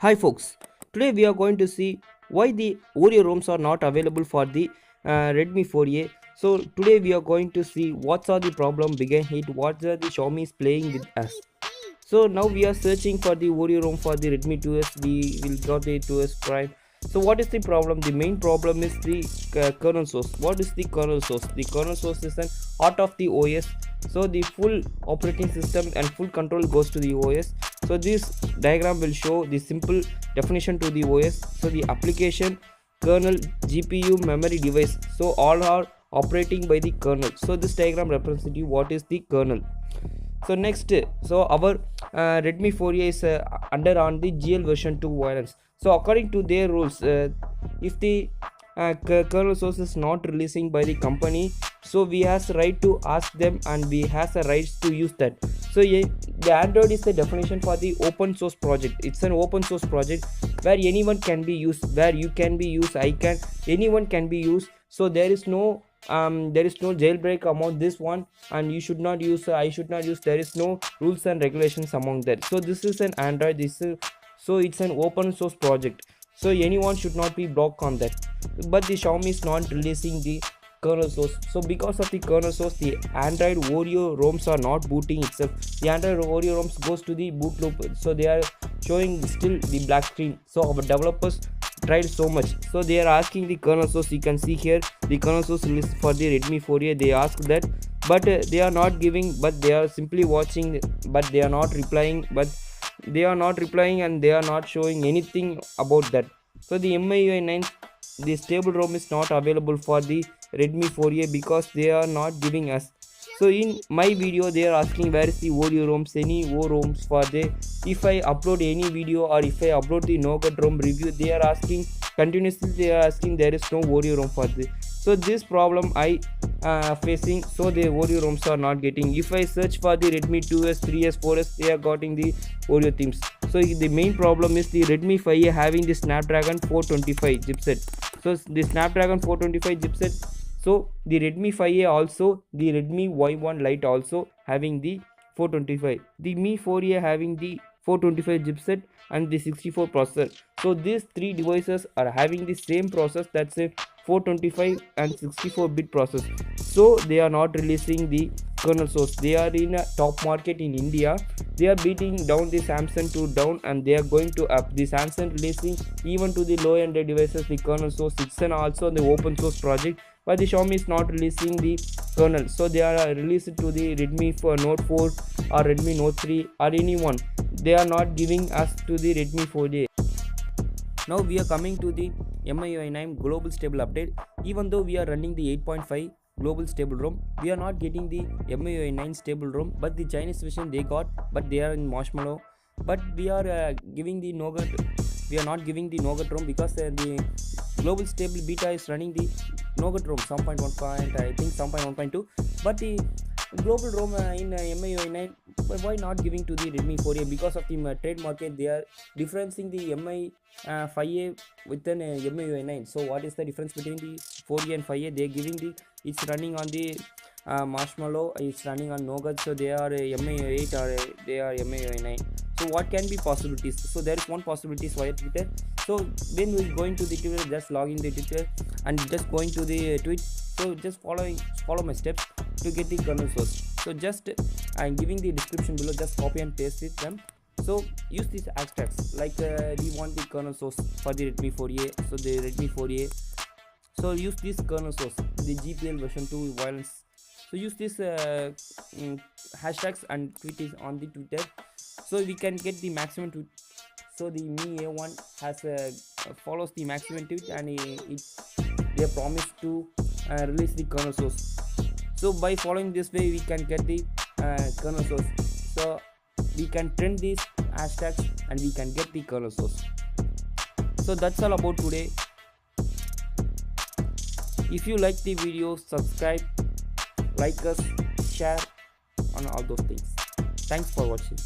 Hi folks, today we are going to see why the Oreo ROMs are not available for the Redmi 4A. So today we are going to see what are the problem behind it, what are the Xiaomi is playing with us. So now we are searching for the Oreo ROM for the Redmi 2S, we will got the 2S Prime. So what is the problem? The main problem is the kernel source. What is the kernel source? The kernel source is an part of the OS. So the full operating system and full control goes to the OS. So this diagram will show the simple definition to the OS. So the application, kernel, GPU, memory, device, so all are operating by the kernel. So this diagram represents what is the kernel. So next, so our Redmi 4A is under on the GL version 2 violence. So according to their rules, if the kernel source is not releasing by the company, so we has right to ask them and we has a right to use that. So the Android is the definition for the open source project. It's an open source project where anyone can be used, where you can be used, anyone can be used. So there is no jailbreak among this one, and you should not use, I should not use. There is no rules and regulations among that. So this is an Android, so it's an open source project, so anyone should not be blocked on that. But the Xiaomi is not releasing the kernel source. So because of the kernel source, the Android Oreo ROMs are not booting itself. The Android Oreo ROMs goes to the boot loop, so they are showing still the black screen. So our developers tried so much, so they are asking the kernel source. You can see here the kernel source list for the Redmi 4A. They asked that, but they are not giving, but they are simply watching, but they are not replying, and they are not showing anything about that. So the MIUI 9, the stable ROM is not available for the Redmi 4A because they are not giving us. So in my video they are asking where is the Oreo ROMs, any O ROMs for the, if I upload any video or if I upload the Nougat ROM review, they are asking continuously, they are asking there is no Oreo ROM for this. So this problem I facing, so the Oreo ROMs are not getting. If I search for the Redmi 2S, 3S, 4S, they are getting the Oreo themes. So the main problem is the Redmi 5A having the Snapdragon 425 chipset. So the Snapdragon 425 chipset. So the Redmi 5A also, the Redmi Y1 Lite also having the 425. The Mi 4A having the 425 chipset and the 64 processor. So these three devices are having the same process, that's a 425 and 64-bit process. So they are not releasing the kernel source. They are in a top market in India. They are beating down the Samsung to down, and they are going to up the Samsung releasing even to the low end devices the kernel source. It's an also the open source project, but the Xiaomi is not releasing the kernel. So they are released to the Redmi for Note 4 or Redmi Note 3 or anyone. They are not giving us to the Redmi 4A. Now we are coming to the MIUI 9 global stable update. Even though we are running the 8.5 global stable ROM, we are not getting the MIUI 9 stable ROM, but the Chinese version they got, but they are in Marshmallow. But we are giving the Nougat, we are not giving the Nougat ROM because the global stable beta is running the Nougat ROM 7.1, I think 7.1.2, but the global ROM in MIUI 9, why not giving to the Redmi 4A? Because of the trade market, they are differencing the MI 5A with an MIUI 9. So what is the difference between the 4A and 5A? They are giving the, it's running on the Marshmallow, it's running on Nougat, so they are MIUI 8 or they are MIUI 9. So what can be possibilities? So there is one possibility via Twitter. So when we going to the Twitter, just log in the Twitter and just going to the tweet. So just follow my steps to get the kernel source. So just I'm giving the description below, just copy and paste it them. So use these extracts, like we want the kernel source for the Redmi 4A. So the Redmi 4A, so use this kernel source, the GPL version 2 violence. So use this hashtags and tweet is on the Twitter, so we can get the maximum tweet. So the Mi A1 has follows the maximum tweet, and they promise to release the kernel source. So by following this way, we can get the kernel source. So we can trend these hashtags and we can get the kernel source. So that's all about today. If you like the video, subscribe, like us, share on all those things. Thanks for watching.